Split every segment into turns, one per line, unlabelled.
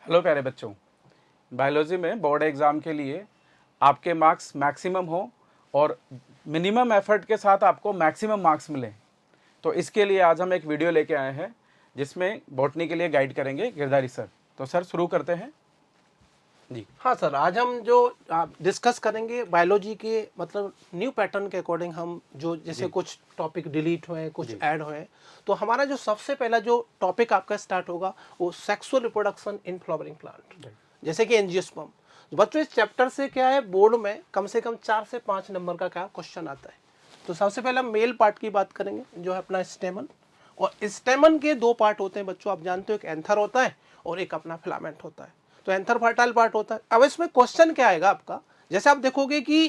Hello प्यारे बच्चों, biology में बोर्ड एग्ज़ाम के लिए आपके मार्क्स मैक्सिमम हो और मिनिमम एफर्ट के साथ आपको मैक्सिमम मार्क्स मिलें, तो इसके लिए आज हम एक वीडियो लेके आए हैं जिसमें बॉटनी के लिए गाइड करेंगे गिरधारी सर। तो सर शुरू करते हैं जी।
हाँ सर, आज हम जो डिस्कस करेंगे बायोलॉजी के मतलब न्यू पैटर्न के अकॉर्डिंग, हम जो जैसे कुछ टॉपिक डिलीट हुए, कुछ ऐड हुए, तो हमारा जो सबसे पहला जो टॉपिक आपका स्टार्ट होगा वो sexual reproduction in flowering plant, जैसे कि एंजियोस्पर्म। बच्चों इस चैप्टर से क्या है, बोर्ड में कम से कम 4 से 5 नंबर का क्या क्वेश्चन आता है। तो सबसे पहले हम मेल पार्ट की बात करेंगे, जो है अपना स्टेमन। और स्टेमन के 2 पार्ट होते हैं बच्चों, आप जानते हो, एक एंथर होता है और एक अपना फिलामेंट होता है। तो एंथर फर्टाइल पार्ट होता है। अब इसमें क्वेश्चन क्या आएगा आपका, जैसे आप देखोगे कि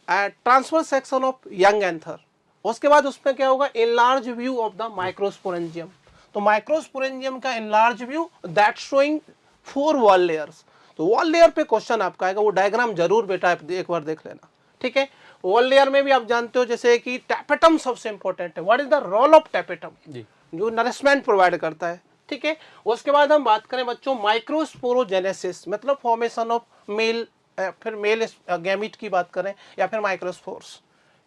transfer section of young anther, उसके बाद उसमें क्या होगा, enlarge view of the microsporangium. तो माइक्रोस्पोरेंजियम का enlarge view that showing 4 wall layers. तो वॉल लेयर पे क्वेश्चन आपका आएगा, वो डायग्राम जरूर बेटा एक बार देख लेना, ठीक है। वॉल लेयर में भी आप जानते हो जैसे कि टैपेटम सबसे इंपॉर्टेंट है। What is the role of tapetum, जो नरिशमेंट प्रोवाइड करता है, ठीक है। उसके बाद हम बात करें बच्चों माइक्रोस्पोरोजेनेसिस, मतलब फॉर्मेशन ऑफ मेल, फिर मेल गैमीट की बात करें या फिर माइक्रोस्पोर्स,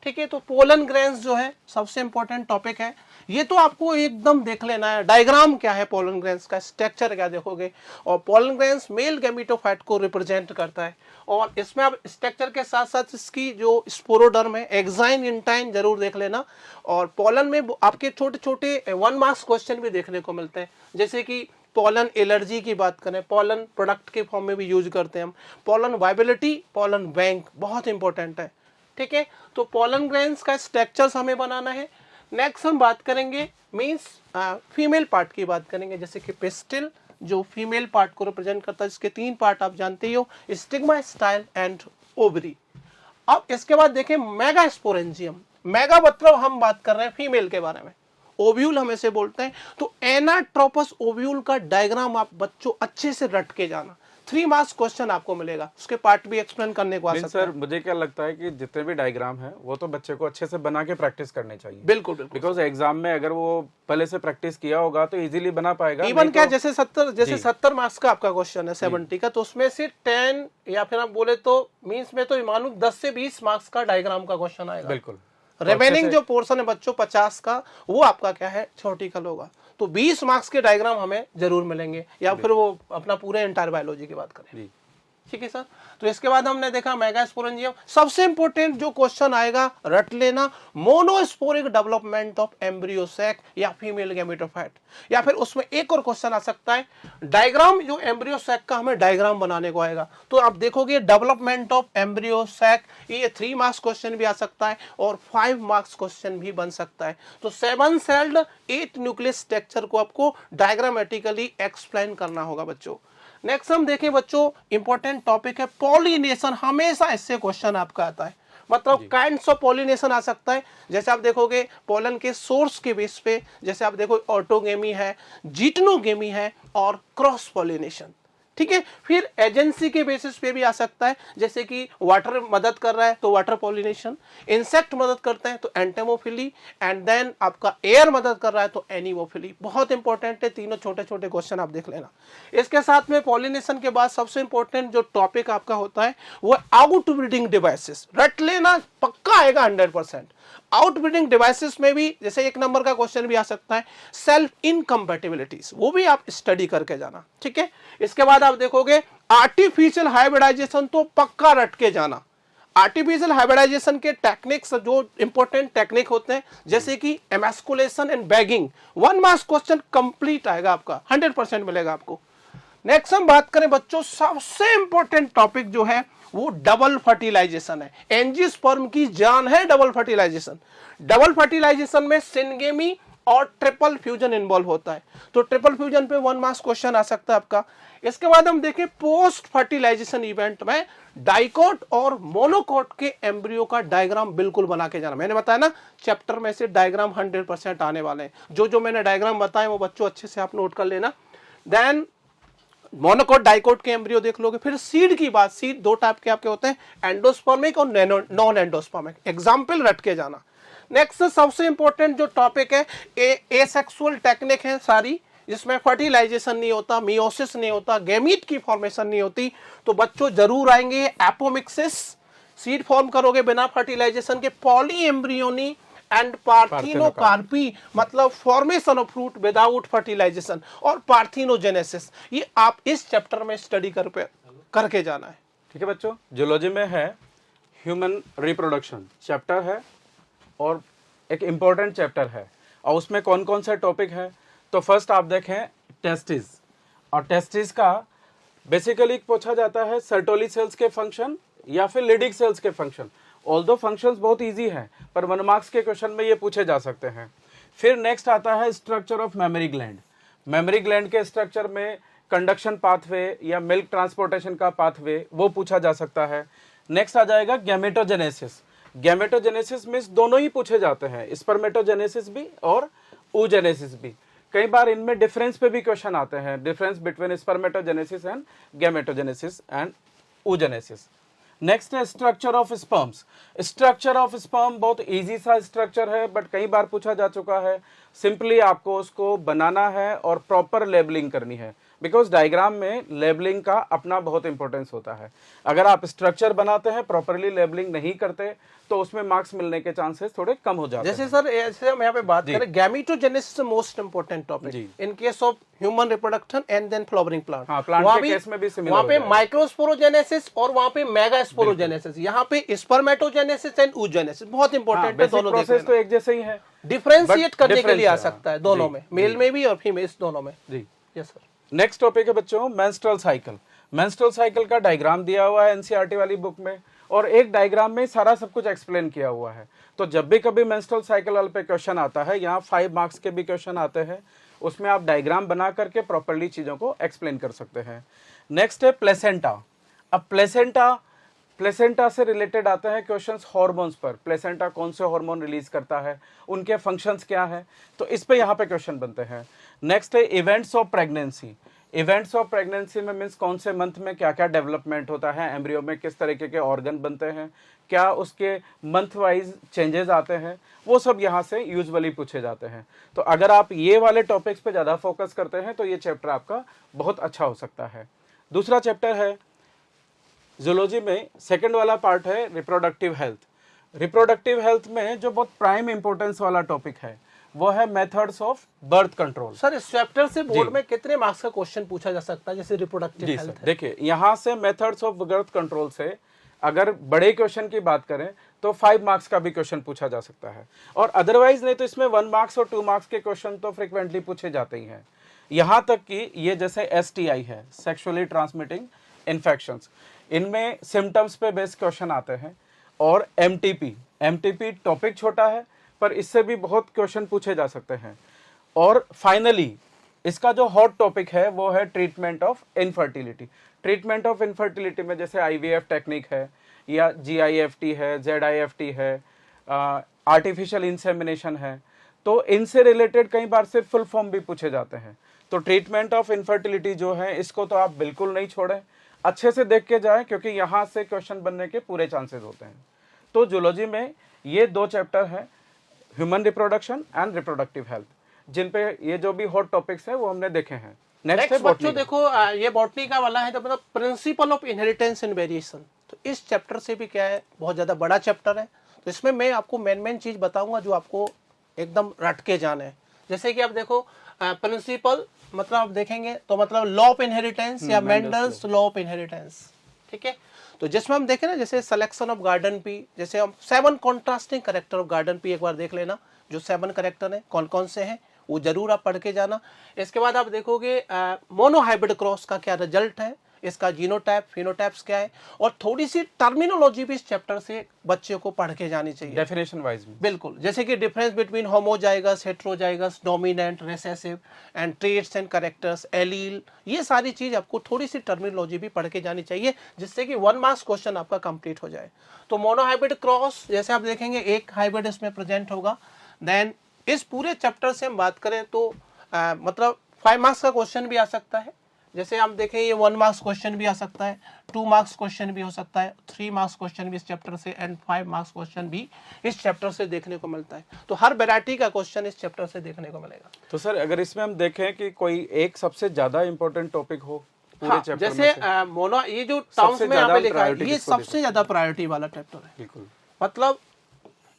ठीक है। तो पोलन ग्रेन्स जो है सबसे इंपॉर्टेंट टॉपिक है, ये तो आपको एकदम देख लेना है। डायग्राम क्या है पोलन ग्रेन्स का, स्ट्रक्चर क्या देखोगे, और पोलन ग्रेन्स मेल गैमीटोफाइट को रिप्रेजेंट करता है। और इसमें आप स्ट्रक्चर के साथ साथ इसकी जो स्पोरोडर्म है, एक्साइन इंटाइन जरूर देख लेना। और पोलन में आपके छोटे छोटे 1 मार्क्स क्वेश्चन भी देखने को मिलते हैं, जैसे कि पोलन एलर्जी की बात करें, पोलन प्रोडक्ट के फॉर्म में भी यूज करते हैं हम। पोलन वाइबिलिटी, पोलन बैंक बहुत इंपॉर्टेंट है, ठीक है। तो पोलन ग्रेन्स का स्ट्रक्चर्स हमें बनाना है। नेक्स्ट हम बात करेंगे मींस फीमेल पार्ट की बात करेंगे, जैसे कि पिस्टिल जो फीमेल पार्ट को रिप्रेजेंट करता है, इसके 3 पार्ट आप जानते ही हो, स्टिग्मा, स्टाइल एंड ओवरी। अब इसके बाद देखें मेगास्पोरेंजियम। मेगा मतलब हम बात कर रहे हैं फीमेल के बारे में, ओव्यूल हम इसे बोलते हैं। तो एनाट्रोपस ओव्यूल का डायग्राम आप बच्चों अच्छे से रट के जाना, 3 मार्क्स क्वेश्चन आपको मिलेगा, उसके पार्ट भी एक्सप्लेन करने को आ सकता है।
सर मुझे क्या लगता है कि जितने भी डायग्राम है वो तो बच्चे को अच्छे से बना के प्रैक्टिस करनी चाहिए।
बिल्कुल बिल्कुल,
बिकॉज एग्जाम में अगर वो पहले से प्रैक्टिस किया होगा तो इजीली बना पाएगा।
इवन क्या, जैसे 70 मार्क्स का आपका क्वेश्चन है 70 का, तो उसमें से 10 या फिर आप बोले तो मींस में तो मानो 10 से 20 मार्क्स का डायग्राम का क्वेश्चन आएगा।
बिल्कुल।
रिमेनिंग जो पोर्शन है बच्चों 50 का, वो आपका क्या है, थ्योरेटिकल होगा। तो 20 मार्क्स के डायग्राम हमें जरूर मिलेंगे, या फिर वो अपना पूरे एंटायर बायोलॉजी की बात करें, ठीक है सर। तो इसके बाद हमने देखा मेगास्पोरेंजियम। सबसे इंपॉर्टेंट जो क्वेश्चन आएगा रट लेना, monosporic development of embryo sac या फीमेल गैमेटोफाइट। या फिर उसमें एक और क्वेश्चन आ सकता है डायग्राम, जो एम्ब्रियो सैक का हमें डायग्राम बनाने को आएगा। तो आप देखोगे डेवलपमेंट ऑफ एम्ब्रियो सैक, ये 3 मार्क्स क्वेश्चन भी आ सकता है और 5 मार्क्स क्वेश्चन भी बन सकता है। तो 7 सेल्ड 8 न्यूक्लियस स्ट्रक्चर को आपको डायग्रामेटिकली एक्सप्लेन करना होगा बच्चों। नेक्स्ट हम देखें बच्चों, इंपॉर्टेंट टॉपिक है पॉलिनेशन। हमेशा इससे क्वेश्चन आपका आता है, मतलब काइंड्स ऑफ पॉलिनेशन आ सकता है। जैसे आप देखोगे पोलन के सोर्स के बेस पे, जैसे आप देखो ऑटोगेमी है, जिटनोगेमी है और क्रॉस पॉलिनेशन, ठीक है। फिर एजेंसी के बेसिस पे भी आ सकता है, जैसे कि वाटर मदद कर रहा है तो वाटर पॉलिनेशन, इंसेक्ट मदद करते हैं तो एंटेमोफिली, एंड देन आपका एयर मदद कर रहा है तो एनीमोफिली। बहुत इंपॉर्टेंट है, तीनों छोटे छोटे क्वेश्चन आप देख लेना। इसके साथ में पॉलिनेशन के बाद सबसे इंपॉर्टेंट जो टॉपिक आपका होता है वो आउटब्रीडिंग डिवाइसेस, रट लेना, पक्का आएगा 100%। आउटब्रीडिंग डिवाइसेस में भी जैसे 1 नंबर का क्वेश्चन भी आ सकता है, सेल्फ इनकम्पैटिबिलिटीज, वो भी आप स्टडी करके जाना, ठीक है। इसके बाद आप देखोगे आर्टिफिशियल हाइब्रिडाइजेशन, तो पक्का रट के जाना। आर्टिफिशियल हाइब्रिडाइजेशन के टेक्निक्स जो इंपॉर्टेंट टेक्निक होते हैं, जैसे कि emasculation and bagging, 1 marks question complete आएगा आपका, 100% मिलेगा आपको। नेक्स्ट हम बात करें बच्चों, सबसे इंपॉर्टेंट टॉपिक जो है वो डबल फर्टिलाइजेशन है। एंजियोस्पर्म की जान है डबल फर्टिलाइजेशन। डबल फर्टिलाइजेशन में सिनगेमी और ट्रिपल फ्यूजन इन्वॉल्व होता है। तो ट्रिपल फ्यूजन पे 1 मार्क्स क्वेश्चन आ सकता है आपका। इसके बाद हम देखें पोस्ट फर्टिलाइजेशन इवेंट में डाइकोट और मोनोकोट के एम्ब्रियो का डायग्राम बिल्कुल बना के जाना। मैंने बताया ना, चैप्टर में से डायग्राम 100% आने वाले हैं। जो मैंने डायग्राम बताए वो बच्चों अच्छे से आप नोट कर लेना। देन मोनोकोट डाइकोट के एम्ब्रियो देख लोगे। फिर सीड की बात, सीड 2 टाइप के आपके होते हैं, एंडोस्पर्मिक और नॉन एंडोस्पर्मिक। एग्जाम्पल रट के जाना। नेक्स्ट सबसे इंपॉर्टेंट जो टॉपिक है, एसेक्सुअल टेक्निक है सारी, जिसमें फर्टिलाइजेशन नहीं होता, मियोसिस नहीं होता, गैमीट की फॉर्मेशन नहीं होती, तो बच्चों जरूर आएंगे। एपोमिक्सिस, सीड फॉर्म करोगे बिना फर्टिलाइजेशन के, पॉली एम्ब्रियोनी एंड पार्थिनोकार्पी, मतलब formation of fruit without fertilization, और पार्थिनोजेनेसिस, ये आप इस चैप्टर में स्टडी करके जाना है।
ठीक है बच्चों, जूलॉजी में है ह्यूमन रिप्रोडक्शन चैप्टर है और एक इम्पोर्टेंट चैप्टर है, और उसमें कौन कौन से टॉपिक है। तो फर्स्ट आप देखें टेस्टिस, और टेस्टिस का बेसिकली पूछा जाता है सर्टोली सेल्स के फंक्शन या फिर लिडिक सेल्स के फंक्शन। ऑल्दो फंक्शंस बहुत इजी हैं, पर 1 मार्क्स के क्वेश्चन में ये पूछे जा सकते हैं। फिर नेक्स्ट आता है structure of memory gland. Memory gland के स्ट्रक्चर में कंडक्शन पाथवे या मिल्क ट्रांसपोर्टेशन का पाथवे वो पूछा जा सकता है। नेक्स्ट आ जाएगा गैमेटोजेनेसिस। गैमेटोजेनेसिस मीन्स दोनों ही पूछे जाते हैं, स्पर्मेटोजेनेसिस भी और oogenesis भी। कई बार इनमें डिफरेंस पे भी क्वेश्चन आते हैं, difference between spermatogenesis and gametogenesis and oogenesis। Next है structure of sperms. Structure of sperm बहुत इजी सा स्ट्रक्चर है, बट कई बार पूछा जा चुका है। सिंपली आपको उसको बनाना है और प्रॉपर लेबलिंग करनी है, बिकॉज डायग्राम में लेबलिंग का अपना बहुत इंपॉर्टेंस होता है। अगर आप स्ट्रक्चर बनाते हैं, प्रॉपरली लेबलिंग नहीं करते, तो उसमें मार्क्स मिलने के चांसेस थोड़े कम हो जाते हैं।
जैसे सर, ऐसे हम यहाँ पे बात करें, gametogenesis most important topic in case of human reproduction and then flowering plant.
हाँ, प्लांट के केस में भी सिमिलर
वहाँ पे माइक्रोस्पोरोजेनेसिस और वहाँ पे मेगास्पोरोजेनेसिस, यहाँ पे स्पर्मेटोजेनेसिस एंड oogenesis बहुत इंपॉर्टेंट है। दोनों
प्रोसेस तो एक जैसे ही है,
डिफरेंशिएट करने के लिए आ सकता है दोनों में, मेल में भी और फीमेल दोनों में।
जी
यस सर।
नेक्स्ट टॉपिक है बच्चों मेंस्ट्रुअल साइकिल। मेंस्ट्रुअल साइकिल का डायग्राम दिया हुआ है एनसीईआरटी वाली बुक में, और एक डायग्राम में सारा सब कुछ एक्सप्लेन किया हुआ है। तो जब भी कभी मेंस्ट्रुअल साइकिल वाले पे क्वेश्चन आता है, यहाँ 5 मार्क्स के भी क्वेश्चन आते हैं, उसमें आप डायग्राम बना करके प्रॉपर्ली चीज़ों को एक्सप्लेन कर सकते हैं। नेक्स्ट है प्लेसेंटा। अब प्लेसेंटा से रिलेटेड आते हैं क्वेश्चंस हॉर्मोन्स पर। प्लेसेंटा कौन से हार्मोन रिलीज करता है, उनके फंक्शंस क्या है, तो इस पे यहाँ पे क्वेश्चन बनते हैं। नेक्स्ट है events of pregnancy. Events of pregnancy में मीन्स कौन से मंथ में क्या क्या डेवलपमेंट होता है, एम्ब्रियो में किस तरीके के ऑर्गन बनते हैं, क्या उसके मंथ वाइज चेंजेस आते हैं, वो सब यहाँ से यूजुअली पूछे जाते हैं। तो अगर आप ये वाले टॉपिक्स पे ज़्यादा फोकस करते हैं तो ये चैप्टर आपका बहुत अच्छा हो सकता है। दूसरा चैप्टर है जूलॉजी में, सेकंड वाला पार्ट है रिप्रोडक्टिव हेल्थ। रिप्रोडक्टिव हेल्थ में जो बहुत प्राइम इंपॉर्टेंस वाला टॉपिक है वो है methods of birth control.
Sir, इस चैप्टर से बोर्ड में कितने मार्क्स का क्वेश्चन पूछा जा सकता है, जैसे रिप्रोडक्टिव हेल्थ है?
देखिए, यहाँ से मेथड्स ऑफ बर्थ कंट्रोल से अगर बड़े क्वेश्चन की बात करें तो 5 मार्क्स का भी क्वेश्चन पूछा जा सकता है, और अदरवाइज नहीं तो इसमें 1 मार्क्स और 2 मार्क्स के क्वेश्चन तो फ्रिक्वेंटली पूछे जाते ही हैं। यहाँ तक कि ये जैसे STI है, सेक्सुअली ट्रांसमिटिंग इन्फेक्शंस, इनमें सिम्टम्स पे बेस्ड क्वेश्चन आते हैं। और MTP टॉपिक छोटा है पर इससे भी बहुत क्वेश्चन पूछे जा सकते हैं। और फाइनली इसका जो हॉट टॉपिक है वो है treatment of infertility. Treatment of infertility में जैसे IVF टेक्निक है, या GIFT है, ZIFT है, आर्टिफिशियल इंसेमिनेशन है, तो इनसे रिलेटेड कई बार से फुल फॉर्म भी पूछे जाते हैं। तो ट्रीटमेंट ऑफ इनफर्टिलिटी जो है, इसको तो आप बिल्कुल नहीं छोड़ें, अच्छे से देख के जाएं, क्योंकि यहाँ से क्वेश्चन बनने के पूरे चांसेस होते हैं। तो जूलॉजी में ये 2 चैप्टर हैं, human reproduction and reproductive health, जिन पे ये जो भी हॉट टॉपिक्स हैं वो हमने देखे हैं।
नेक्स्ट बच्चों देखो, ये बॉटनी का वाला है, तो मतलब principle of inheritance and variation. तो इस चैप्टर से भी क्या है, बहुत ज्यादा बड़ा चैप्टर है। तो इसमें मैं आपको मेन चीज बताऊंगा जो आपको एकदम रट के जाना है। जैसे कि आप देखो, प्रिंसिपल मतलब आप देखेंगे तो मतलब लॉ ऑफ इनहेरिटेंस या मेंडल्स लॉ ऑफ इनहेरिटेंस, ठीक है। तो जिसमें हम देखें ना, जैसे सिलेक्शन ऑफ गार्डन पी, जैसे हम 7 contrasting character of garden pea एक बार देख लेना, जो 7 कैरेक्टर है कौन कौन से हैं वो जरूर आप पढ़ के जाना। इसके बाद आप देखोगे मोनोहाइब्रिड क्रॉस का क्या रिजल्ट है, इसका जीनोटाइप फिनोटाइप्स क्या है, और थोड़ी सी टर्मिनोलॉजी भी इस चैप्टर से बच्चे को पढ़ के जानी चाहिए,
डेफिनेशन वाइज में।
बिल्कुल, जैसे कि difference between homozygous, heterozygous, dominant, recessive and traits and characters, allele, ये सारी चीज आपको थोड़ी सी टर्मिनोलॉजी भी पढ़ के जानी चाहिए, जिससे कि 1 मार्क्स क्वेश्चन आपका कंप्लीट हो जाए। तो मोनोहाइब्रिड क्रॉस जैसे आप देखेंगे एक हाइब्रिड इसमें प्रेजेंट होगा। देन इस पूरे चैप्टर से हम बात करें तो मतलब 5 मार्क्स का क्वेश्चन भी आ सकता है, जैसे हम देखें ये 1 मार्क्स क्वेश्चन भी आ सकता है, 2 मार्क्स क्वेश्चन भी हो सकता है, 3 मार्क्स क्वेश्चन भी इस चैप्टर से एंड 5 मार्क्स क्वेश्चन भी इस चैप्टर से देखने को मिलता है। तो हर वैरायटी का क्वेश्चन इस चैप्टर से देखने को मिलेगा।
तो सर अगर इसमें हम देखें कि कोई एक सबसे ज्यादा इंपॉर्टेंट टॉपिक हो पूरे
हाँ,
चैप्टर
जैसे
में से?
मोनो ये जो टर्म्स में यहाँ पे लिखा है, ये
किसको
सबसे ज्यादा प्रायोरिटी वाला चैप्टर है।
बिल्कुल।
मतलब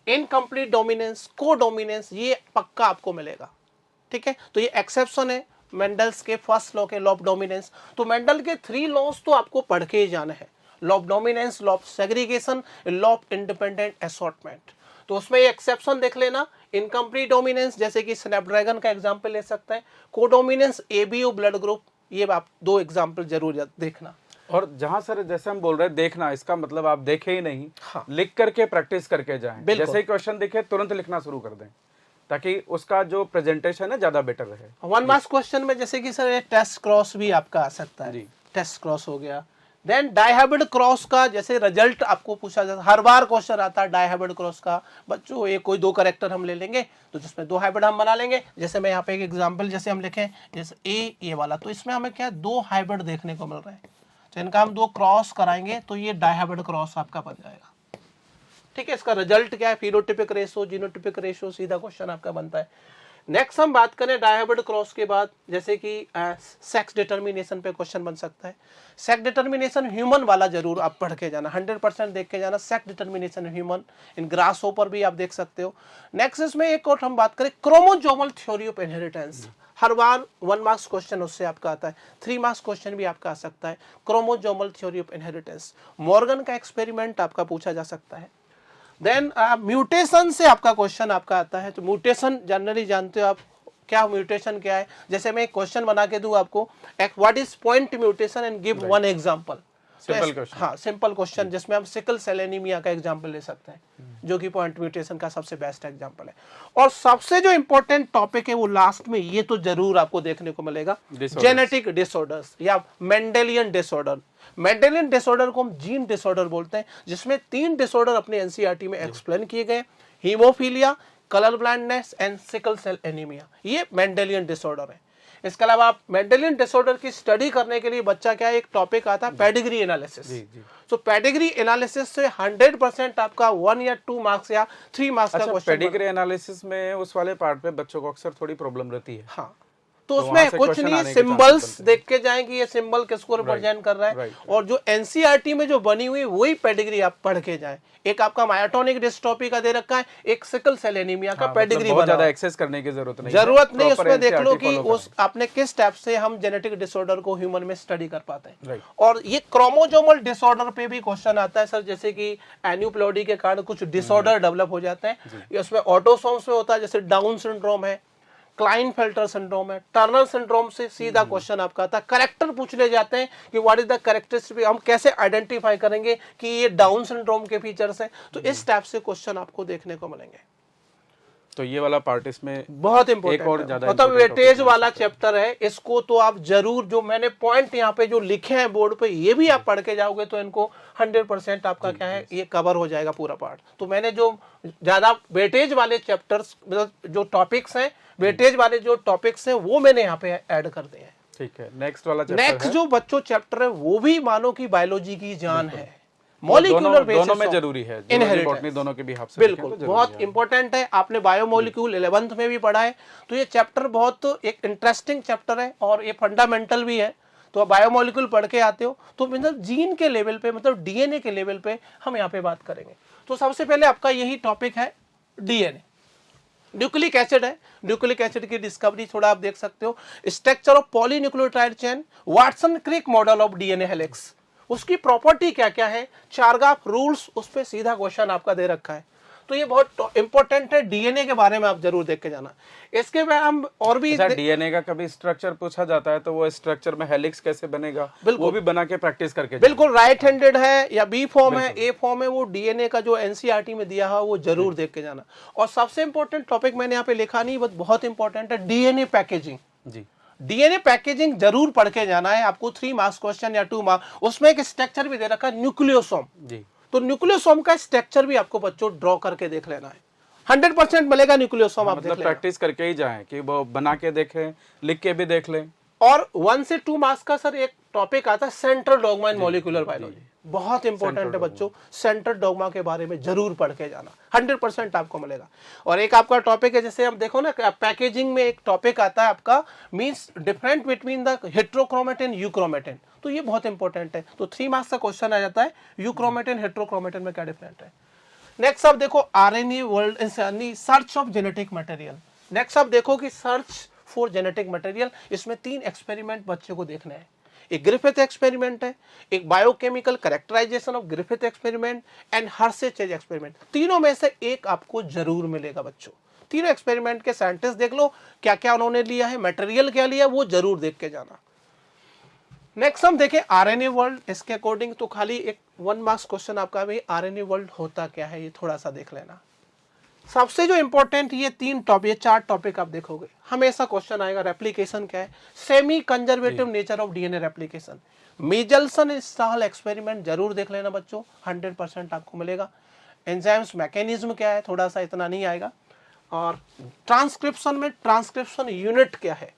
इनकम्प्लीट डोमिनेंस, को डोमिनेंस, ये पक्का आपको मिलेगा। ठीक है, तो ये एक्सेप्शन है मेंडल्स के फर्स्ट लॉ के, लॉ ऑफ डोमिनेंस। तो मेंडल के 3 लॉज तो आपको पढ़ के ही जाना है, law of dominance, law of segregation, law of independent assortment. तो उसमें ये एक्सेप्शन देख लेना, इनकम्प्लीट डोमिनेंस जैसे कि स्नैपड्रैगन का एग्जांपल ले सकते हैं, को डोमिनेंस एबीओ ब्लड ग्रुप, ये आप 2 एग्जांपल जरूर देखना।
और जहां सर जैसे हम बोल रहे हैं देखना, इसका मतलब आप देखे ही नहीं,
हाँ।
लिख करके प्रैक्टिस करके जाएं।
बिल्कुल।
जैसे ही क्वेश्चन दिखे तुरंत लिखना शुरू कर दें, ताकि उसका जो प्रेजेंटेशन है ज्यादा बेटर रहे।
1 मार्क्स क्वेश्चन में जैसे कि सर टेस्ट क्रॉस भी आपका आ सकता है,
जी।
टेस्ट क्रॉस हो गया। देन डायहाइब्रिड क्रॉस का जैसे रिजल्ट आपको पूछा जाता है, हर बार क्वेश्चन आता है डायहाइब्रिड क्रॉस का। बच्चों ये कोई 2 कैरेक्टर हम ले लेंगे तो जिसमें 2 हाइब्रिड हम बना लेंगे। जैसे मैं यहाँ पे एक एग्जांपल जैसे हम लिखें, जैसे ये वाला, तो इसमें हमें क्या 2 हाइब्रिड देखने को मिल रहे हैं, तो इनका हम 2 क्रॉस कराएंगे तो ये डायहाइब्रिड क्रॉस आपका बन जाएगा। ठीक है, इसका रिजल्ट क्या है, फिनोटाइपिक रेशो, जीनोटाइपिक रेशो, सीधा क्वेश्चन आपका बनता है। नेक्स्ट हम बात करें डायहाइब्रिड क्रॉस के बाद, जैसे कि सेक्स डिटर्मिनेशन पे क्वेश्चन बन सकता है। सेक्स डिटर्मिनेशन ह्यूमन वाला जरूर आप पढ़ के जाना, 100% देख के जाना। Sex determination human in grass hopper भी आप देख सकते हो। नेक्स्ट इसमें एक और हम बात करें chromosomal theory of inheritance, her bar 1 marks question उससे आपका आता है, 3 मार्क्स क्वेश्चन भी आपका आ सकता है। Chromosomal theory of inheritance, Morgan का एक्सपेरिमेंट आपका पूछा जा सकता है। देन म्यूटेशन से आपका क्वेश्चन आपका आता है। तो म्यूटेशन जनरली जानते हो आप, क्या म्यूटेशन क्या है। जैसे मैं एक क्वेश्चन बना के दूं आपको, what is point mutation and give 1 example.
Simple question.
हाँ, सिंपल क्वेश्चन जिसमें हम सिकल सेल एनीमिया का एग्जांपल ले सकते हैं, जो कि पॉइंट म्यूटेशन का सबसे बेस्ट एग्जांपल है। और सबसे जो इंपॉर्टेंट टॉपिक है वो लास्ट में, ये तो जरूर आपको देखने को मिलेगा, जेनेटिक डिसऑर्डर्स या मेंडेलियन डिसऑर्डर। मेंडेलियन डिसऑर्डर को हम जीन डिसऑर्डर बोलते हैं, जिसमें 3 डिसऑर्डर अपने एनसीईआरटी में एक्सप्लेन किए गए, haemophilia, colour blindness and sickle cell anaemia, ये मेंडेलियन डिसऑर्डर है। इसके अलावा आप मेंडेलियन डिसऑर्डर की स्टडी करने के लिए बच्चा क्या, एक टॉपिक आता है पेडिग्री एनालिसिस। तो पेडिग्री एनालिसिस से 100% आपका 1 या 2 मार्क्स या 3 मार्क्स का क्वेश्चन।
पेडिग्री एनालिसिस में उस वाले पार्ट पे बच्चों को अक्सर थोड़ी प्रॉब्लम रहती है।
हाँ, तो उसमें कुछ नहीं, सिंबल्स देख के जाएंगे, ये सिंबल किसको रिप्रेजेंट कर रहा है, और जो एनसीईआरटी में जो बनी हुई वही पेडिग्री आप पढ़ के जाएं। एक आपका मायोटोनिक डिस्ट्रोफी का दे रखा है, एक सिकल सेल एनीमिया का पेडिग्री
बहुत ज्यादा एक्सेस करने की जरूरत
नहीं, उसमें देख लो कि उस आपने किस टाइप से हम जेनेटिक डिसऑर्डर को ह्यूमन में स्टडी कर पाते हैं। और ये क्रोमोसोमल डिसऑर्डर पे भी क्वेश्चन आता है सर, जैसे कि एन्यूप्लॉइडी के कारण कुछ डिसऑर्डर डेवलप हो जाते हैं, उसमें ऑटोसोम्स में होता है, जैसे डाउन सिंड्रोम है, क्लाइनफेल्टर सिंड्रोम है, टर्नर सिंड्रोम से सीधा क्वेश्चन आपका आता है। कैरेक्टर पूछ ले जाते हैं कि व्हाट इज द कैरेक्टरिस्टिक, हम कैसे आइडेंटिफाई करेंगे कि ये डाउन सिंड्रोम के फीचर्स हैं। तो इस टाइप से क्वेश्चन आपको देखने को मिलेंगे।
तो ये वाला पार्ट इसमें
बहुत इंपॉर्टेंट, मतलब वेटेज वाला चैप्टर है। इसको तो आप जरूर, जो मैंने पॉइंट यहाँ पे जो लिखे हैं बोर्ड पे, ये भी आप पढ़ के जाओगे तो इनको 100% आपका क्या है, ये कवर हो जाएगा पूरा पार्ट। तो मैंने जो ज्यादा वेटेज वाले चैप्टर्स, मतलब जो टॉपिक्स हैं, वेटेज वाले जो टॉपिक्स हैं, वो मैंने यहाँ पे ऐड कर दिए हैं।
ठीक है, नेक्स्ट वाला चैप्टर,
नेक्स्ट जो बच्चों चैप्टर है वो भी मानो कि बायोलॉजी की जान है, मॉलिक्यूलर बेसिस
दोनों में जरूरी है, इनहेरिटेंस दोनों के भी हिसाब से
बिल्कुल बहुत इंपॉर्टेंट है। आपने बायोमोलिक्यूल 11th में भी पढ़ा है, तो ये चैप्टर बहुत एक इंटरेस्टिंग चैप्टर है और ये फंडामेंटल भी है। तो आप बायोमोलिक्यूल पढ़ के आते हो, तो मतलब जीन के लेवल पे, मतलब डीएनए के लेवल पे हम यहाँ पे बात करेंगे। तो सबसे पहले आपका यही टॉपिक है डीएनए। न्यूक्लिक एसिड है, न्यूक्लिक एसिड की डिस्कवरी थोड़ा आप देख सकते हो। Structure of polynucleotide chain, Watson Crick model of DNA helix, उसकी प्रॉपर्टी क्या क्या है, चारगाफ रूल्स, उस पर सीधा क्वेश्चन आपका दे रखा है। तो ये बहुत इंपॉर्टेंट है, डीएनए के बारे में आप जरूर देख के जाना। इसके बाद हम और भी
डीएनए का कभी स्ट्रक्चर पूछा जाता है तो वो स्ट्रक्चर में हेलिक्स कैसे बनेगा, वो भी बना के प्रैक्टिस करके,
बिल्कुल राइट हैंडेड है या बी फॉर्म है, ए फॉर्म है, वो डीएनए का जो एनसीईआरटी में दिया है वो जरूर देख के जाना। और सबसे इंपॉर्टेंट टॉपिक मैंने यहाँ पे लिखा नहीं, बहुत इंपॉर्टेंट है, डीएनए पैकेजिंग। जी, डीएनए पैकेजिंग जरूर पढ़ के जाना है आपको, 3 मार्क्स क्वेश्चन या 2 मार्क्स। उसमें एक स्ट्रक्चर भी दे रखा है न्यूक्लियोसोम जी, तो न्यूक्लियोसोम का स्ट्रक्चर भी आपको बच्चों ड्रॉ करके देख लेना है। 100% मिलेगा न्यूक्लियोसोम, आप
मतलब प्रैक्टिस करके ही जाएं कि वो बना के देखें, लिख के भी देख लें,
और 1 से 2 मार्क्स का सर एक टॉपिक आता है सेंट्रल डॉगमा इन मॉलिक्यूलर बायोलॉजी, बहुत इंपॉर्टेंट है बच्चों, सेंट्रल डॉगमा के बारे में जरूर पढ़ के जाना, 100% आपको मिलेगा। और एक आपका टॉपिक है, जैसे हम देखो ना पैकेजिंग में एक टॉपिक आता है आपका, means different between the heterochromatin euchromatin, तो ये बहुत इंपॉर्टेंट है। तो 3 मार्क्स का क्वेश्चन आ जाता है, यूक्रोमेटिन हेट्रोक्रोमेटिन में क्या डिफरेंट है। नेक्स्ट आप देखो RNA world search of genetic material. Next आप देखो कि सर्च फॉर जेनेटिक मटेरियल, इसमें 3 एक्सपेरिमेंट बच्चे को देखने हैं। एक ग्रिफिथ एक्सपेरिमेंट है, एक biochemical characterization of Griffith experiment and Hershey Chase experiment. तीनों में से एक आपको जरूर मिलेगा बच्चों। तीनों एक्सपेरिमेंट के साइंटिस्ट देख लो क्या क्या उन्होंने लिया है, मटेरियल क्या लिया, वो जरूर देख के जाना। नेक्स्ट हम देखें आरएनए वर्ल्ड, इसके अकॉर्डिंग तो खाली एक 1 मार्क्स क्वेश्चन आपका भी आरएनए वर्ल्ड होता क्या है, ये थोड़ा सा देख लेना। सबसे जो इंपॉर्टेंट ये 4 टॉपिक आप देखोगे हमेशा क्वेश्चन आएगा, रेप्लिकेशन क्या है, semi conservative nature of DNA replication, Meselson Stahl experiment जरूर देख लेना बच्चों, 100% आपको मिलेगा। एंजाइम्स मैकेनिज्म क्या है, थोड़ा सा इतना नहीं आएगा। और ट्रांसक्रिप्शन में ट्रांसक्रिप्शन यूनिट क्या है,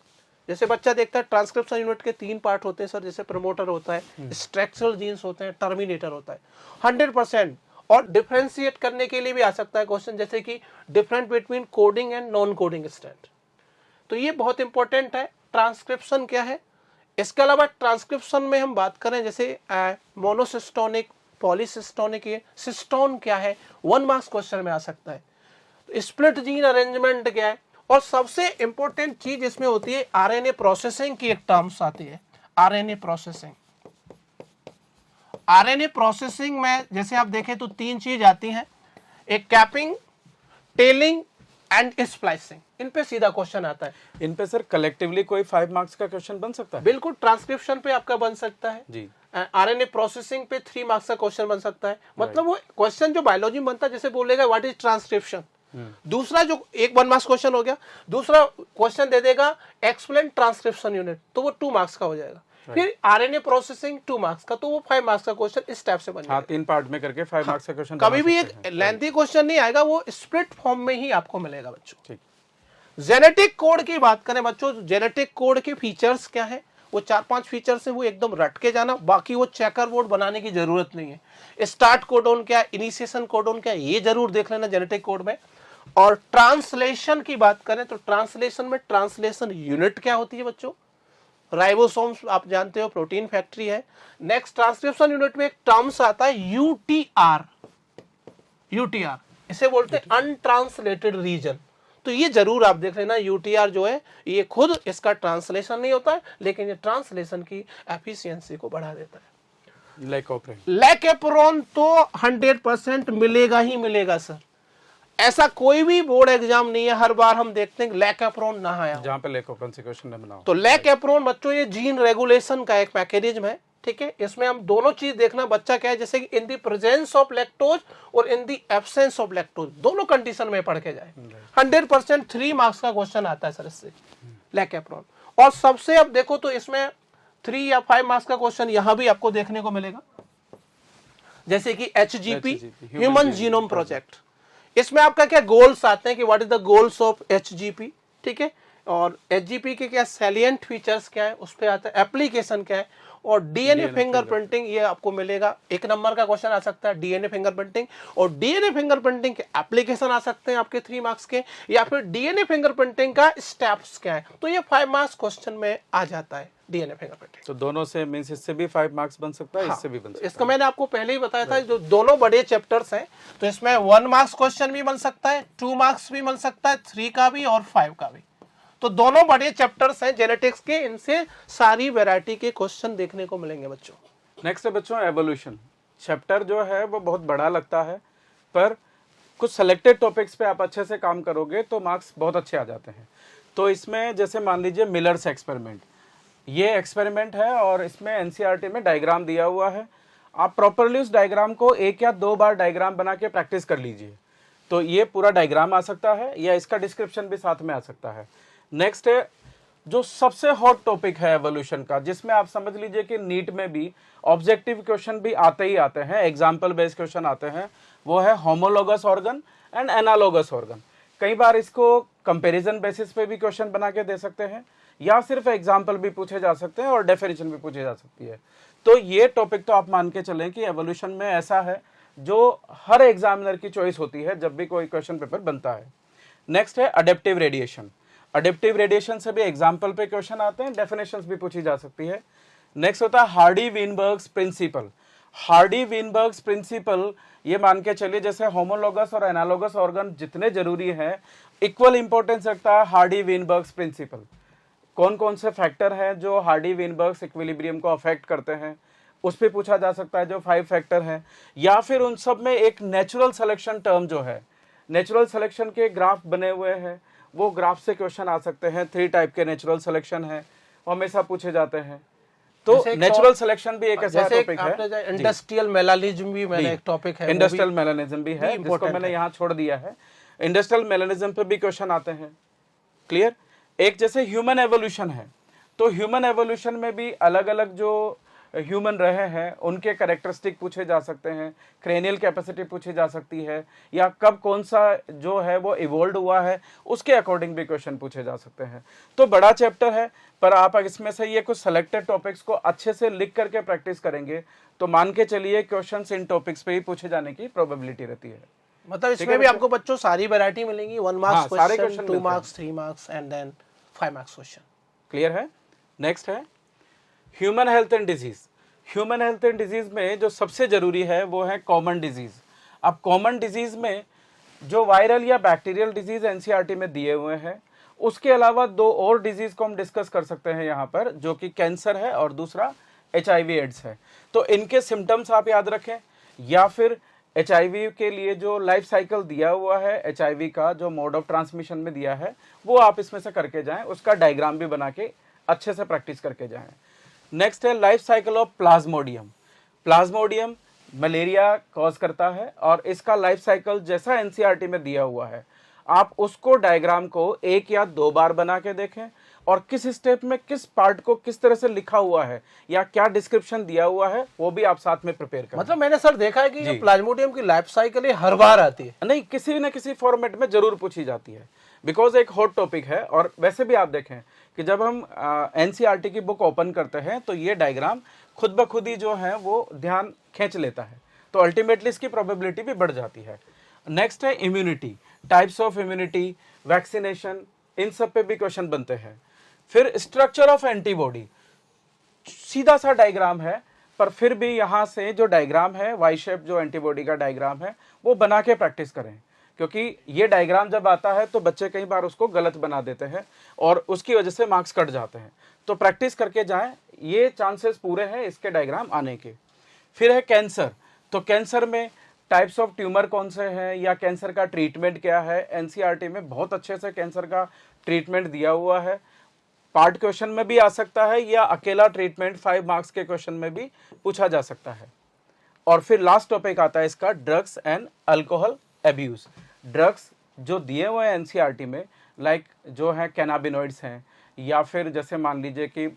जैसे बच्चा देखता है ट्रांसक्रिप्शन यूनिट के 3 पार्ट होते हैं सर, जैसे प्रमोटर होता है, स्ट्रक्चरल जीन्स होते हैं, टर्मिनेटर होता है, 100%। और डिफरेंशिएट करने के लिए भी आ सकता है क्वेश्चन, जैसे कि different between coding and non coding strand, तो ये बहुत इंपॉर्टेंट है। ट्रांसक्रिप्शन क्या है, इसके अलावा ट्रांसक्रिप्शन में हम बात करें जैसे मोनोसिस्टोनिक, पॉलीसिस्टोनिक, ये सिस्टोन क्या है, 1 मार्क्स क्वेश्चन में आ सकता है। तो स्प्लिट जीन अरेंजमेंट क्या है, और सबसे इंपॉर्टेंट चीज इसमें होती है आरएनए प्रोसेसिंग की एक टर्म्स आती है, आरएनए प्रोसेसिंग। आरएनए प्रोसेसिंग में जैसे आप देखें तो 3 चीज आती हैं, एक कैपिंग, टेलिंग एंड स्प्लाइसिंग, इन पे सीधा क्वेश्चन आता है।
इन पे सर कलेक्टिवली कोई 5 मार्क्स का क्वेश्चन बन सकता है?
बिल्कुल, ट्रांसक्रिप्शन पे आपका बन सकता है
जी,
आरएनए प्रोसेसिंग पे 3 मार्क्स का क्वेश्चन बन सकता है। मतलब वो क्वेश्चन जो बायोलॉजी में बनता है, जैसे बोलेगा व्हाट इज ट्रांसक्रिप्शन, दूसरा जो एक 1 मार्क्स क्वेश्चन हो गया, दूसरा क्वेश्चन दे देगा एक्सप्लेन ट्रांसक्रिप्शन यूनिट, तो वो 2 मार्क्स का हो जाएगा। फिर आरएनए प्रोसेसिंग 2 मार्क्स का, तो वो 5 मार्क्स का क्वेश्चन इस टाइप से बन जाएगा।
3 पार्ट में करके 5 मार्क्स का क्वेश्चन
कभी भी एक लेंथी क्वेश्चन नहीं आएगा, वो स्प्लिट फॉर्म में ही आपको मिलेगा बच्चों।
ठीक।
जेनेटिक कोड की बात करें बच्चों, जेनेटिक कोड के फीचर्स क्या है, वो 4-5 फीचर्स है, वो एकदम रट के जाना, बाकी वो चेकर बोर्ड बनाने की जरूरत नहीं है। स्टार्ट कोडोन क्या है, इनिशिएशन कोडोन क्या है, ये जरूर देख लेना जेनेटिक कोड में। और ट्रांसलेशन की बात करें तो ट्रांसलेशन में ट्रांसलेशन यूनिट क्या होती है बच्चों, राइबोसोम्स आप जानते हो प्रोटीन फैक्ट्री है। नेक्स्ट ट्रांसक्रिप्शन यूनिट में एक टर्म्स आता है यूटीआर, यूटीआर इसे बोलते हैं अनट्रांसलेटेड रीजन, तो ये जरूर आप देख लेना। यूटीआर जो है ये खुद इसका ट्रांसलेशन नहीं होता है, लेकिन ये ट्रांसलेशन की एफिशिएंसी को बढ़ा देता है। लैकेप्रोन तो 100% मिलेगा ही मिलेगा सर, ऐसा कोई भी बोर्ड एग्जाम नहीं है, हर बार हम देखते हैं लैकेप्रोन ना आया
जहां पे लैकेप्रोन से क्वेश्चन न बनाओ।
तो लैकेप्रोन बच्चों ये जीन रेगुलेशन का एक मैकेनिज्म है, ठीक है। इसमें हम दोनों चीज देखना, बच्चा क्या है, जैसे कि in the presence of lactose और in the absence of lactose, दोनों कंडीशन में पढ़ के जाए। 100% 3 मार्क्स का क्वेश्चन आता है सर इससे, लैकेप्रोन। और सबसे अब देखो तो इसमें 3 या 5 मार्क्स का क्वेश्चन यहां भी आपको देखने को मिलेगा, जैसे कि HGP ह्यूमन जीनोम प्रोजेक्ट। इसमें आपका क्या गोल्स आते हैं कि what is the goals of HGP, ठीक है। और HGP के क्या सैलिएंट फीचर्स क्या है, उस पर आता है, एप्लीकेशन क्या है, और डीएनए फिंगरप्रिंटिंग ये आपको मिलेगा। 1 नंबर का क्वेश्चन आ सकता है डीएनए फिंगरप्रिंटिंग, और डीएनए फिंगरप्रिंटिंग के एप्लीकेशन आ सकते हैं आपके 3 मार्क्स के, या फिर डीएनए फिंगरप्रिंटिंग का स्टेप्स क्या है, तो ये 5 मार्क्स क्वेश्चन में आ जाता है डीएनए फिंगरप्रिंटिंग।
तो दोनों से मींस इससे भी 5 मार्क्स बन सकता है, इससे भी बन सकता है।
इसका मैंने आपको पहले ही बताया था, जो दोनों बड़े चैप्टर्स हैं, तो इसमें 1 मार्क्स क्वेश्चन भी बन सकता है, 2 मार्क्स भी बन सकता है, 3 का भी और 5 का भी। तो दोनों बड़े चैप्टर्स हैं जेनेटिक्स के, इनसे सारी वैरायटी के क्वेश्चन देखने को मिलेंगे बच्चों।
नेक्स्ट है बच्चों एवोल्यूशन। चैप्टर जो है वो बहुत बड़ा लगता है, पर कुछ सेलेक्टेड टॉपिक्स पे आप अच्छे से काम करोगे तो मार्क्स बहुत अच्छे आ जाते हैं। तो इसमें जैसे मान लीजिए मिलर्स एक्सपेरिमेंट, ये एक्सपेरिमेंट है और इसमें एनसीईआरटी में डायग्राम दिया हुआ है। आप प्रॉपरली उस डायग्राम को 1 या 2 बार डायग्राम बना के प्रैक्टिस कर लीजिए, तो ये पूरा डायग्राम आ सकता है, या इसका डिस्क्रिप्शन भी साथ में आ सकता है। नेक्स्ट है जो सबसे हॉट टॉपिक है एवोल्यूशन का, जिसमें आप समझ लीजिए कि नीट में भी ऑब्जेक्टिव क्वेश्चन भी आते ही आते हैं, एग्जाम्पल बेस्ड क्वेश्चन आते हैं, वो है homologous organ and analogous organ. कई बार इसको कंपैरिजन बेसिस पे भी क्वेश्चन बना के दे सकते हैं, या सिर्फ एग्जाम्पल भी पूछे जा सकते हैं और डेफिनेशन भी पूछी जा सकती है। तो ये टॉपिक तो आप मान के चलें कि एवोल्यूशन में ऐसा है जो हर एग्जामिनर की चॉइस होती है जब भी कोई क्वेश्चन पेपर बनता है। नेक्स्ट है अडेप्टिव रेडिएशन। अडेप्टिव रेडिएशन से भी एग्जाम्पल पे क्वेश्चन आते हैं, डेफिनेशंस भी पूछी जा सकती है। नेक्स्ट होता है हार्डी-वीनबर्ग्स प्रिंसिपल। हार्डी-वीनबर्ग्स प्रिंसिपल ये मान के चलिए जैसे होमोलोगस और एनालोगस ऑर्गन जितने जरूरी हैं, इक्वल इंपॉर्टेंस रखता है हार्डी-वीनबर्ग्स प्रिंसिपल। कौन कौन से फैक्टर हैं जो हार्डी-वीनबर्ग्स इक्विलिब्रियम को अफेक्ट करते हैं, उस पे पूछा जा सकता है, जो 5 फैक्टर हैं। या फिर उन सब में एक नेचुरल सिलेक्शन टर्म जो है, नेचुरल सिलेक्शन के ग्राफ बने हुए हैं, वो ग्राफ से क्वेश्चन आ सकते हैं। 3 टाइप के नेचुरल सिलेक्शन है, वो हमेशा पूछे जाते हैं। तो नेचुरल सिलेक्शन भी एक ऐसा टॉपिक है।
इंडस्ट्रियल मेलानिज्म भी मैंने एक टॉपिक है,
इंडस्ट्रियल मेलानिज्म भी है, जिसको मैंने यहाँ छोड़ दिया है। इंडस्ट्रियल मेलानिज्म पे भी क्वेश्चन आते हैं। क्लियर। एक जैसे ह्यूमन एवोल्यूशन है, तो ह्यूमन एवोल्यूशन में भी अलग अलग जो ह्यूमन रहे हैं उनके कैरेक्टरिस्टिक पूछे जा सकते हैं, क्रेनियल कैपेसिटी पूछी जा सकती है, या कब कौन सा जो है वो इवोल्व हुआ है उसके अकॉर्डिंग भी क्वेश्चन पूछे जा सकते हैं। तो बड़ा चैप्टर है, पर आप इसमें से ये कुछ सेलेक्टेड टॉपिक्स को अच्छे से लिख करके प्रैक्टिस करेंगे तो मान के चलिए क्वेश्चंस इन टॉपिक्स पे ही पूछे जाने की प्रोबेबिलिटी रहती है।
मतलब इसमें भी आपको बच्चों सारी वैरायटी मिलेंगी, 1 marks question, 2 marks, 3 marks and then 5 marks question.
Clear है। नेक्स्ट है human health and disease. Human health and disease में जो सबसे जरूरी है वो है कॉमन डिजीज। अब कॉमन डिजीज में जो वायरल या बैक्टीरियल डिजीज एनसीईआरटी में दिए हुए हैं, उसके अलावा 2 और डिजीज को हम डिस्कस कर सकते हैं यहाँ पर, जो कि कैंसर है और दूसरा HIV एड्स है। तो इनके सिम्टम्स आप याद रखें, या फिर HIV के लिए जो लाइफ साइकिल दिया हुआ है, HIV का जो मोड ऑफ ट्रांसमिशन में दिया है, वो आप इसमें से करके जाएं, उसका डायग्राम भी बना के अच्छे से प्रैक्टिस करके जाएं। नेक्स्ट है life cycle of Plasmodium. Plasmodium malaria cause करता है और इसका लाइफ साइकिल जैसा एनसीईआरटी में दिया हुआ है, आप उसको डायग्राम को 1 या 2 बार बना के देखें और किस स्टेप में किस पार्ट को किस तरह से लिखा हुआ है या क्या डिस्क्रिप्शन दिया हुआ है वो भी आप साथ में प्रिपेयर करें।
मतलब मैंने सर देखा है कि जो प्लाज्मोडियम की लाइफ साइकिल है हर बार आती है,
नहीं किसी न किसी फॉर्मेट में जरूर पूछी जाती है, बिकॉज एक हॉट टॉपिक है। और वैसे भी आप देखें कि जब हम एनसीईआरटी की बुक ओपन करते हैं तो ये डायग्राम खुद ब खुद ही जो है वो ध्यान खींच लेता है, तो अल्टीमेटली इसकी प्रोबेबिलिटी भी बढ़ जाती है। नेक्स्ट है immunity, types of immunity, vaccination, इन सब पे भी क्वेश्चन बनते हैं। फिर स्ट्रक्चर ऑफ एंटीबॉडी, सीधा सा डायग्राम है, पर फिर भी यहाँ से जो डायग्राम है वाई शेप जो एंटीबॉडी का डायग्राम है वो बना के प्रैक्टिस करें, क्योंकि ये डायग्राम जब आता है तो बच्चे कई बार उसको गलत बना देते हैं और उसकी वजह से मार्क्स कट जाते हैं। तो प्रैक्टिस करके जाएं, ये चांसेस पूरे हैं इसके डायग्राम आने के। फिर है कैंसर, तो कैंसर में टाइप्स ऑफ ट्यूमर कौन से हैं या कैंसर का ट्रीटमेंट क्या है, एनसीईआरटी में बहुत अच्छे से कैंसर का ट्रीटमेंट दिया हुआ है। पार्ट क्वेश्चन में भी आ सकता है या अकेला ट्रीटमेंट 5 मार्क्स के क्वेश्चन में भी पूछा जा सकता है। और फिर लास्ट टॉपिक आता है इसका drugs and alcohol abuse. Drugs जो दिए हुए हैं एनसीईआरटी में, लाइक जो है कैनाबिनॉइड्स हैं या फिर जैसे मान लीजिए कि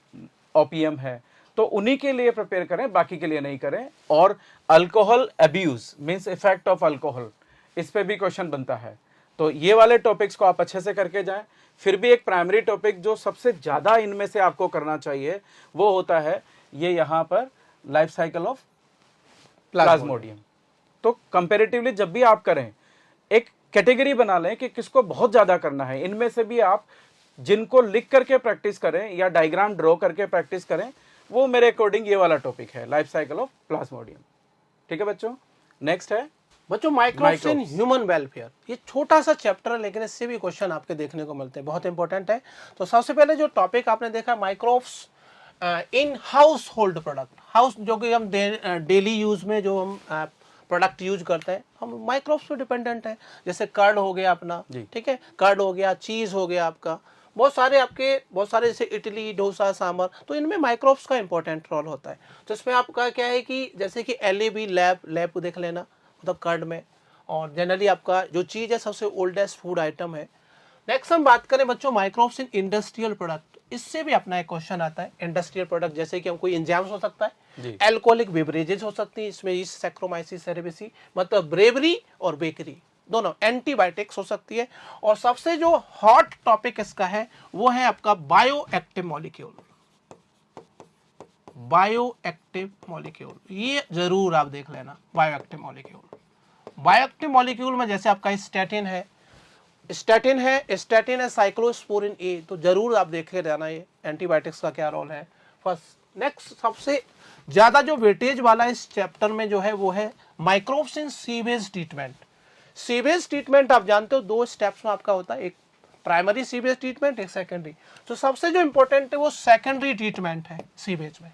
ओपीएम है, तो उन्हीं के लिए प्रिपेयर करें, बाकी के लिए नहीं करें। और alcohol abuse means effect of alcohol, इस पे भी क्वेश्चन बनता है। तो ये वाले टॉपिक्स को आप अच्छे से करके जाएं। फिर भी एक प्राइमरी टॉपिक जो सबसे ज़्यादा इनमें से आपको करना चाहिए वो होता है ये यहाँ पर लाइफ साइकिल ऑफ प्लाज्मोडियम। तो कंपैरेटिवली जब भी आप करें एक कैटेगरी बना लें कि किसको बहुत ज़्यादा करना है। इनमें से भी आप जिनको लिख करके प्रैक्टिस करें या डायग्राम ड्रॉ करके प्रैक्टिस करें, वो मेरे अकॉर्डिंग ये वाला टॉपिक है, लाइफ साइकिल ऑफ प्लाज्मोडियम। ठीक है बच्चों। नेक्स्ट है
बच्चों माइक्रोब्स इन ह्यूमन वेलफेयर। ये छोटा सा चैप्टर है लेकिन इससे भी क्वेश्चन आपके देखने को मिलते हैं, बहुत इंपॉर्टेंट है। तो सबसे पहले जो टॉपिक आपने देखा microbes in house hold product, house जो कि हम डेली यूज में जो हम प्रोडक्ट यूज करते हैं, हम माइक्रोब्स पे डिपेंडेंट है। जैसे कर्ड हो गया अपना, ठीक है, कर्ड हो गया, चीज हो गया आपका, बहुत सारे जैसे इडली, डोसा, सांभर, तो इनमें माइक्रोब्स का इंपॉर्टेंट रोल होता है। तो इसमें आपका क्या है कि जैसे कि LAB लैब को देख लेना, मतलब कर्ड में। और जनरली आपका जो चीज़ है सबसे ओल्डेस्ट फूड आइटम है। नेक्स्ट हम बात करें बच्चों माइक्रोब्स इन इंडस्ट्रियल प्रोडक्ट, इससे भी अपना एक क्वेश्चन आता है। इंडस्ट्रियल प्रोडक्ट जैसे कि हम कोई एंजाइम्स हो सकता है, अल्कोहलिक बेवरेजेस हो सकती है, इसमें ईस्ट, सैक्रोमाइसिस, सेरेबेसी, मतलब ब्रेवरी और बेकरी, दोनों एंटीबायोटिक्स हो सकती है। और सबसे जो हॉट टॉपिक इसका है वो है आपका bio active molecule. Bio active molecule ये जरूर आप देख लेना। Bio active molecule, bio active molecule में जैसे आपका स्टैटिन है, स्टैटिन है साइक्लोस्पोरिन ए, तो जरूर आप देखे रहना ये एंटीबायोटिक्स का क्या रोल है फर्स्ट। नेक्स्ट सबसे ज्यादा जो वेटेज वाला इस चैप्टर में जो है वो है microbes in sewage treatment. Sewage treatment आप जानते हो 2 स्टेप्स में आपका होता है, एक प्राइमरी सीवेज ट्रीटमेंट, एक सेकेंडरी। तो सबसे जो इंपॉर्टेंट है वो सेकेंडरी ट्रीटमेंट है सीवेज में।